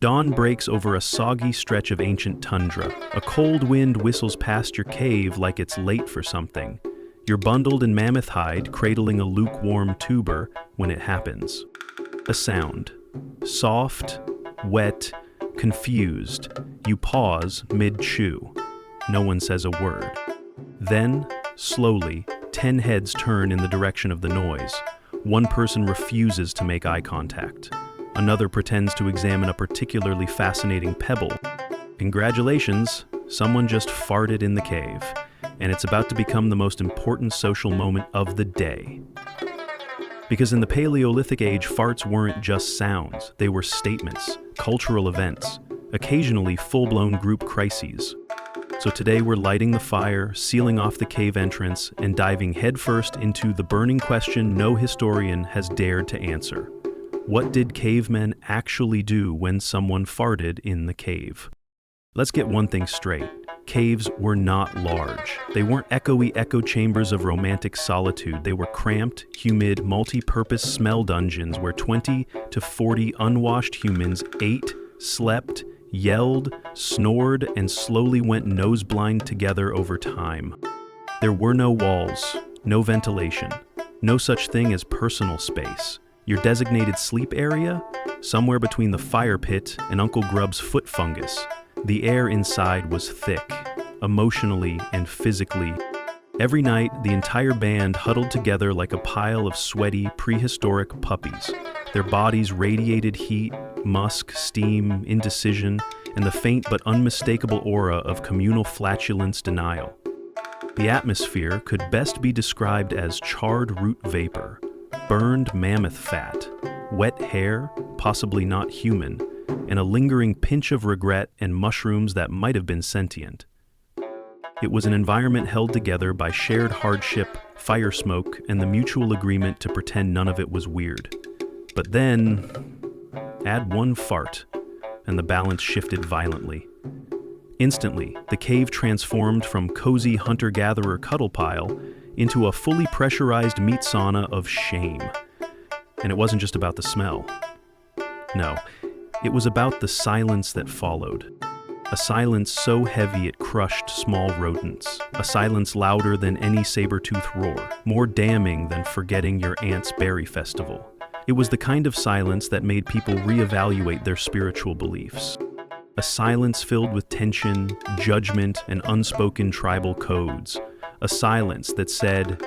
Dawn breaks over a soggy stretch of ancient tundra. A cold wind whistles past your cave like it's late for something. You're bundled in mammoth hide, cradling a lukewarm tuber when it happens. A sound. Soft, wet, confused. You pause mid-chew. No one says a word. Then, slowly, 10 heads turn in the direction of the noise. One person refuses to make eye contact. Another pretends to examine a particularly fascinating pebble. Congratulations, someone just farted in the cave, and it's about to become the most important social moment of the day. Because in the Paleolithic age, farts weren't just sounds, they were statements, cultural events, occasionally full-blown group crises. So today we're lighting the fire, sealing off the cave entrance, and diving headfirst into the burning question no historian has dared to answer. What did cavemen actually do when someone farted in the cave? Let's get one thing straight. Caves were not large. They weren't echoey echo chambers of romantic solitude. They were cramped, humid, multi-purpose smell dungeons where 20 to 40 unwashed humans ate, slept, yelled, snored, and slowly went nose-blind together over time. There were no walls, no ventilation, no such thing as personal space. Your designated sleep area? Somewhere between the fire pit and Uncle Grub's foot fungus. The air inside was thick, emotionally and physically. Every night, the entire band huddled together like a pile of sweaty, prehistoric puppies. Their bodies radiated heat, musk, steam, indecision, and the faint but unmistakable aura of communal flatulence denial. The atmosphere could best be described as charred root vapor, burned mammoth fat, wet hair, possibly not human, and a lingering pinch of regret and mushrooms that might have been sentient. It was an environment held together by shared hardship, fire smoke, and the mutual agreement to pretend none of it was weird. But then, add one fart, and the balance shifted violently. Instantly, the cave transformed from cozy hunter-gatherer cuddle pile into a fully pressurized meat sauna of shame. And it wasn't just about the smell. No, it was about the silence that followed. A silence so heavy it crushed small rodents. A silence louder than any saber-tooth roar, more damning than forgetting your aunt's berry festival. It was the kind of silence that made people reevaluate their spiritual beliefs. A silence filled with tension, judgment, and unspoken tribal codes. A silence that said,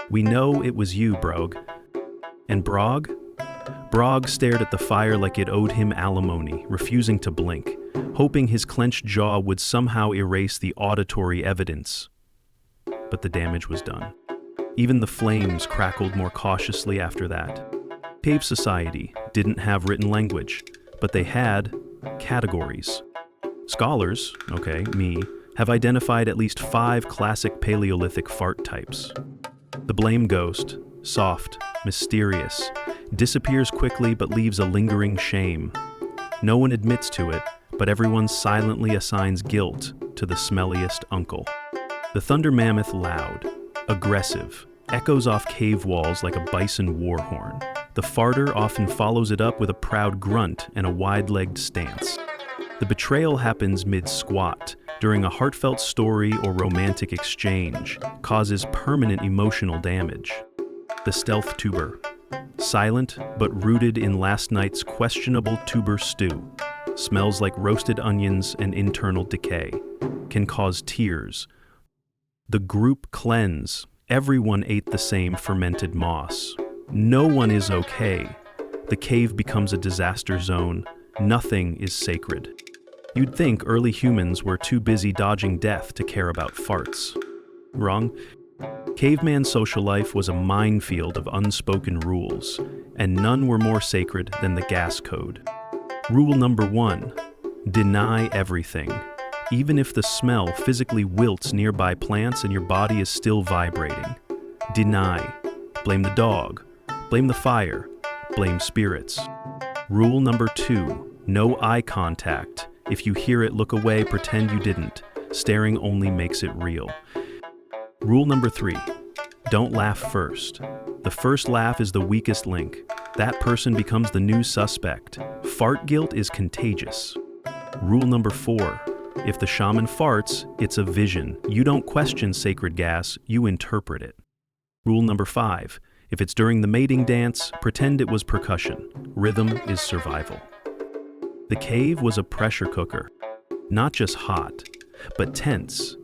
"We know it was you, Brog." And Brog? Brog stared at the fire like it owed him alimony, refusing to blink, hoping his clenched jaw would somehow erase the auditory evidence. But the damage was done. Even the flames crackled more cautiously after that. Cave society didn't have written language, but they had categories. Scholars, me, have identified at least 5 classic Paleolithic fart types. The blame ghost, soft, mysterious, disappears quickly but leaves a lingering shame. No one admits to it, but everyone silently assigns guilt to the smelliest uncle. The thunder mammoth loud, aggressive, echoes off cave walls like a bison war horn. The farter often follows it up with a proud grunt and a wide-legged stance. The betrayal happens mid-squat, during a heartfelt story or romantic exchange, causes permanent emotional damage. The stealth tuber, silent but rooted in last night's questionable tuber stew, smells like roasted onions and internal decay, can cause tears. The group cleanse, everyone ate the same fermented moss. No one is okay. The cave becomes a disaster zone. Nothing is sacred. You'd think early humans were too busy dodging death to care about farts. Wrong. Caveman social life was a minefield of unspoken rules, and none were more sacred than the gas code. Rule number 1, deny everything. Even if the smell physically wilts nearby plants and your body is still vibrating. Deny. Blame the dog. Blame the fire. Blame spirits. Rule number 2, no eye contact. If you hear it, look away, pretend you didn't. Staring only makes it real. Rule number 3, don't laugh first. The first laugh is the weakest link. That person becomes the new suspect. Fart guilt is contagious. Rule number 4. If the shaman farts, it's a vision. You don't question sacred gas, you interpret it. Rule number 5. If it's during the mating dance, pretend it was percussion. Rhythm is survival. The cave was a pressure cooker. Not just hot, but tense.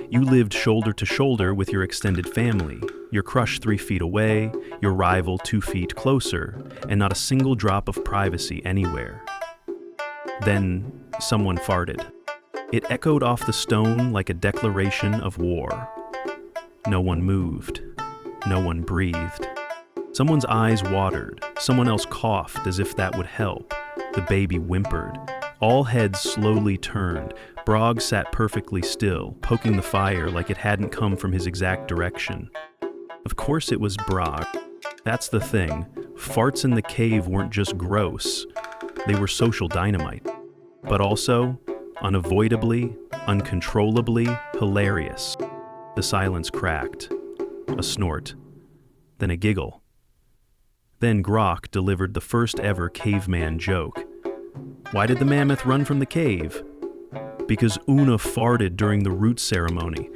You lived shoulder to shoulder with your extended family, your crush 3 feet away, your rival 2 feet closer, and not a single drop of privacy anywhere. Then someone farted. It echoed off the stone like a declaration of war. No one moved. No one breathed. Someone's eyes watered. Someone else coughed as if that would help. The baby whimpered. All heads slowly turned. Brog sat perfectly still, poking the fire like it hadn't come from his exact direction. Of course it was Brog. That's the thing. Farts in the cave weren't just gross. They were social dynamite. But also, unavoidably, uncontrollably hilarious. The silence cracked. A snort. Then a giggle. Then Grok delivered the first ever caveman joke. Why did the mammoth run from the cave? Because Una farted during the root ceremony.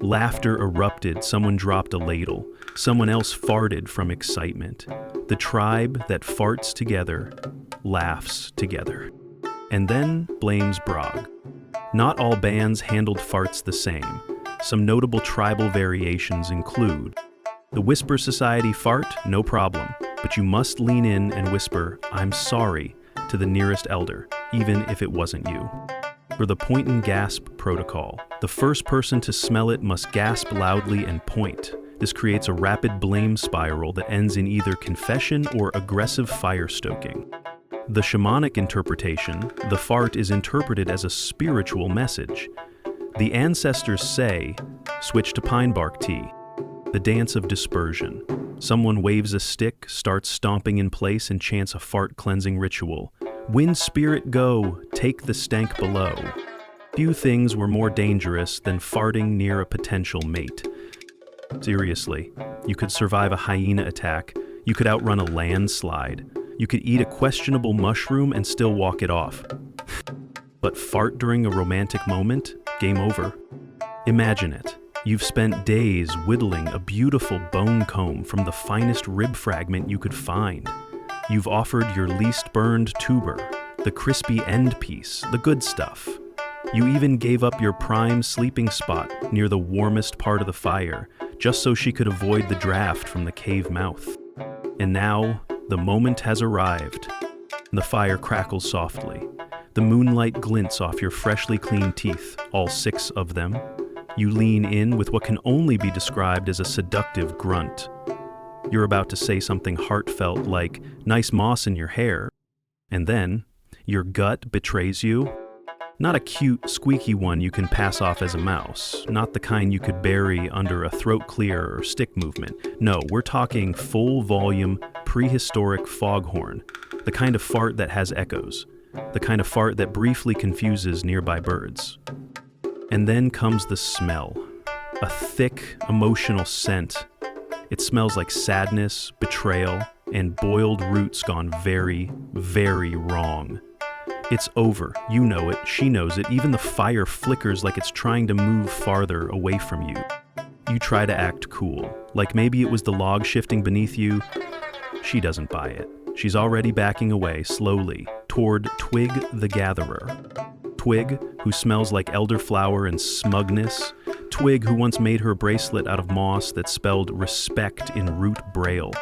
Laughter erupted, someone dropped a ladle. Someone else farted from excitement. The tribe that farts together, laughs together. And then blames Brog. Not all bands handled farts the same. Some notable tribal variations include: the Whisper Society fart, no problem, but you must lean in and whisper, "I'm sorry," to the nearest elder, even if it wasn't you. For the point and gasp protocol, the first person to smell it must gasp loudly and point. This creates a rapid blame spiral that ends in either confession or aggressive fire stoking. The shamanic interpretation, the fart is interpreted as a spiritual message. The ancestors say, switch to pine bark tea. The dance of dispersion. Someone waves a stick, starts stomping in place, and chants a fart cleansing ritual. Wind spirit go, take the stank below. Few things were more dangerous than farting near a potential mate. Seriously, you could survive a hyena attack, you could outrun a landslide, you could eat a questionable mushroom and still walk it off. But fart during a romantic moment? Game over. Imagine it. You've spent days whittling a beautiful bone comb from the finest rib fragment you could find. You've offered your least burned tuber, the crispy end piece, the good stuff. You even gave up your prime sleeping spot near the warmest part of the fire, just so she could avoid the draft from the cave mouth. And now, the moment has arrived. The fire crackles softly. The moonlight glints off your freshly cleaned teeth, all 6 of them. You lean in with what can only be described as a seductive grunt. You're about to say something heartfelt like, "Nice moss in your hair." And then, your gut betrays you. Not a cute, squeaky one you can pass off as a mouse. Not the kind you could bury under a throat clear or stick movement. No, we're talking full volume, prehistoric foghorn. The kind of fart that has echoes. The kind of fart that briefly confuses nearby birds. And then comes the smell. A thick, emotional scent. It smells like sadness, betrayal, and boiled roots gone very, very wrong. It's over. You know it. She knows it. Even the fire flickers like it's trying to move farther away from you. You try to act cool, like maybe it was the log shifting beneath you. She doesn't buy it. She's already backing away, slowly, toward Twig the Gatherer. Twig, who smells like elderflower and smugness. Twig, who once made her bracelet out of moss that spelled respect in root braille.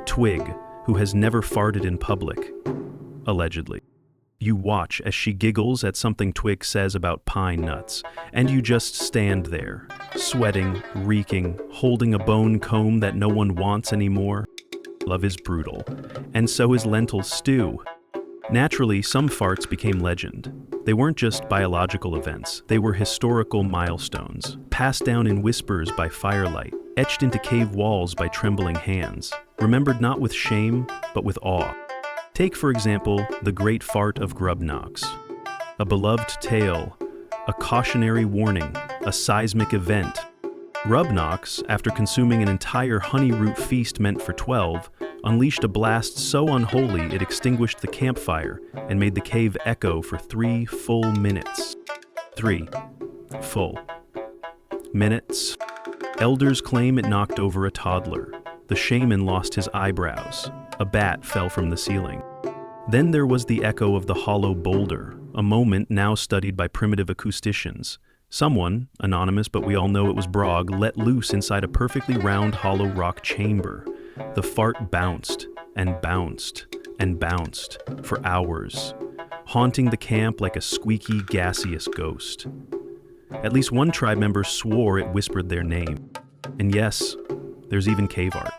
Twig, who has never farted in public. Allegedly. You watch as she giggles at something Twig says about pine nuts, and you just stand there, sweating, reeking, holding a bone comb that no one wants anymore. Love is brutal, and so is lentil stew. Naturally, some farts became legend. They weren't just biological events, they were historical milestones, passed down in whispers by firelight, etched into cave walls by trembling hands, remembered not with shame, but with awe. Take, for example, the Great Fart of Grubnox. A beloved tale, a cautionary warning, a seismic event. Grubnox, after consuming an entire honey root feast meant for 12, unleashed a blast so unholy it extinguished the campfire and made the cave echo for 3 full minutes. 3 full minutes. Elders claim it knocked over a toddler. The shaman lost his eyebrows. A bat fell from the ceiling. Then there was the echo of the hollow boulder, a moment now studied by primitive acousticians. Someone, anonymous but we all know it was Brog, let loose inside a perfectly round hollow rock chamber. The fart bounced and bounced and bounced for hours, haunting the camp like a squeaky, gaseous ghost. At least one tribe member swore it whispered their name. And yes, there's even cave art.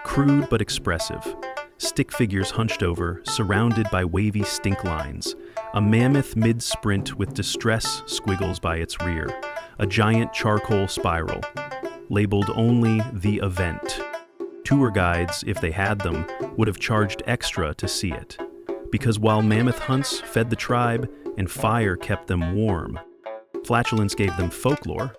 Crude but expressive. Stick figures hunched over, surrounded by wavy stink lines. A mammoth mid-sprint with distress squiggles by its rear. A giant charcoal spiral, labeled only the event. Tour guides, if they had them, would have charged extra to see it. Because while mammoth hunts fed the tribe and fire kept them warm, flatulence gave them folklore.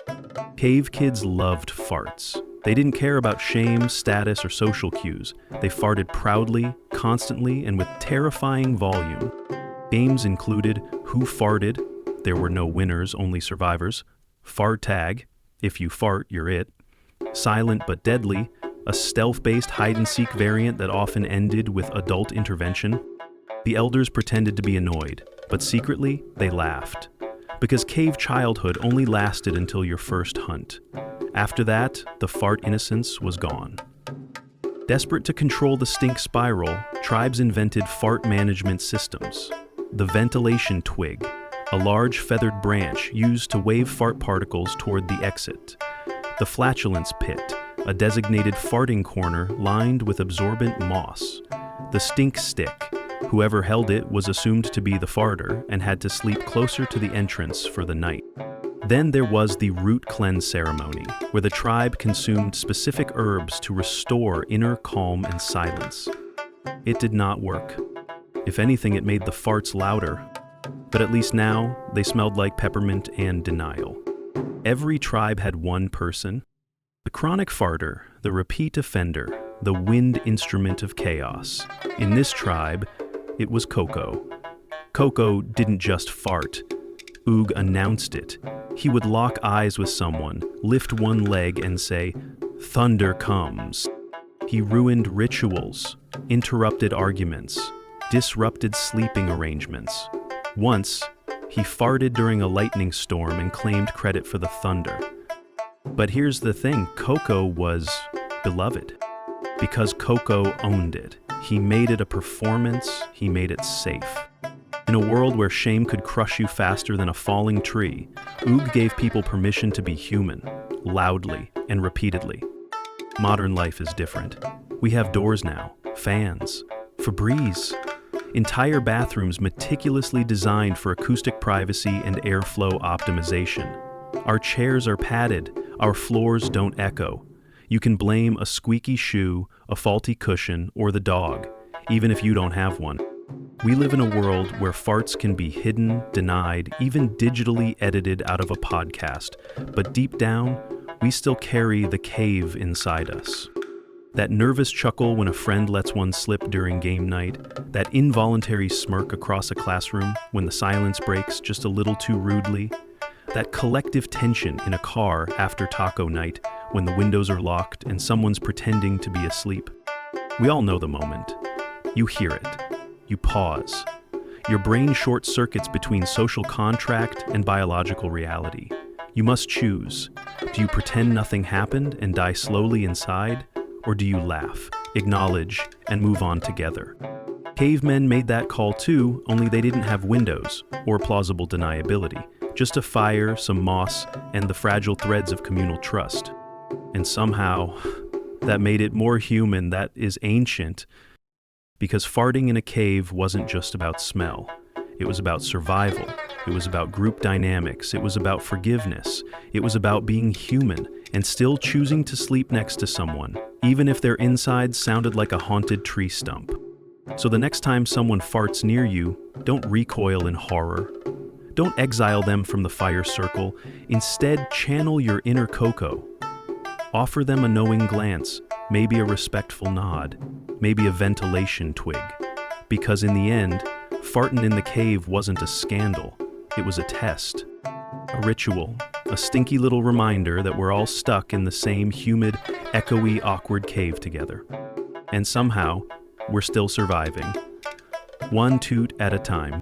Cave kids loved farts. They didn't care about shame, status, or social cues. They farted proudly, constantly, and with terrifying volume. Games included Who Farted? There were no winners, only survivors. Fart Tag, if you fart, you're it. Silent but Deadly, a stealth-based hide-and-seek variant that often ended with adult intervention. The elders pretended to be annoyed, but secretly, they laughed. Because cave childhood only lasted until your first hunt. After that, the fart innocence was gone. Desperate to control the stink spiral, tribes invented fart management systems. The ventilation twig, a large feathered branch used to wave fart particles toward the exit. The flatulence pit, a designated farting corner lined with absorbent moss. The stink stick, whoever held it was assumed to be the farter and had to sleep closer to the entrance for the night. Then there was the root cleanse ceremony, where the tribe consumed specific herbs to restore inner calm and silence. It did not work. If anything, it made the farts louder. But at least now, they smelled like peppermint and denial. Every tribe had one person. The chronic farter, the repeat offender, the wind instrument of chaos. In this tribe, it was Coco. Coco didn't just fart. Oog announced it. He would lock eyes with someone, lift one leg and say, "Thunder comes." He ruined rituals, interrupted arguments, disrupted sleeping arrangements. Once, he farted during a lightning storm and claimed credit for the thunder. But here's the thing, Coco was beloved. Because Coco owned it. He made it a performance, he made it safe. In a world where shame could crush you faster than a falling tree, Oog gave people permission to be human, loudly and repeatedly. Modern life is different. We have doors now, fans, Febreze, entire bathrooms meticulously designed for acoustic privacy and airflow optimization. Our chairs are padded, our floors don't echo. You can blame a squeaky shoe, a faulty cushion, or the dog, even if you don't have one. We live in a world where farts can be hidden, denied, even digitally edited out of a podcast, but deep down, we still carry the cave inside us. That nervous chuckle when a friend lets one slip during game night, that involuntary smirk across a classroom when the silence breaks just a little too rudely, that collective tension in a car after taco night when the windows are locked and someone's pretending to be asleep. We all know the moment. You hear it. You pause. Your brain short circuits between social contract and biological reality. You must choose. Do you pretend nothing happened and die slowly inside? Or do you laugh, acknowledge, and move on together? Cavemen made that call too, only they didn't have windows or plausible deniability. Just a fire, some moss, and the fragile threads of communal trust. And somehow, that made it more human, that is ancient, because farting in a cave wasn't just about smell. It was about survival. It was about group dynamics. It was about forgiveness. It was about being human and still choosing to sleep next to someone, even if their insides sounded like a haunted tree stump. So the next time someone farts near you, don't recoil in horror. Don't exile them from the fire circle. Instead, channel your inner Coco. Offer them a knowing glance. maybe a respectful nod, maybe a ventilation twig. Because in the end, farting in the cave wasn't a scandal, it was a test. A ritual, a stinky little reminder that we're all stuck in the same humid, echoey, awkward cave together. And somehow, we're still surviving. One toot at a time.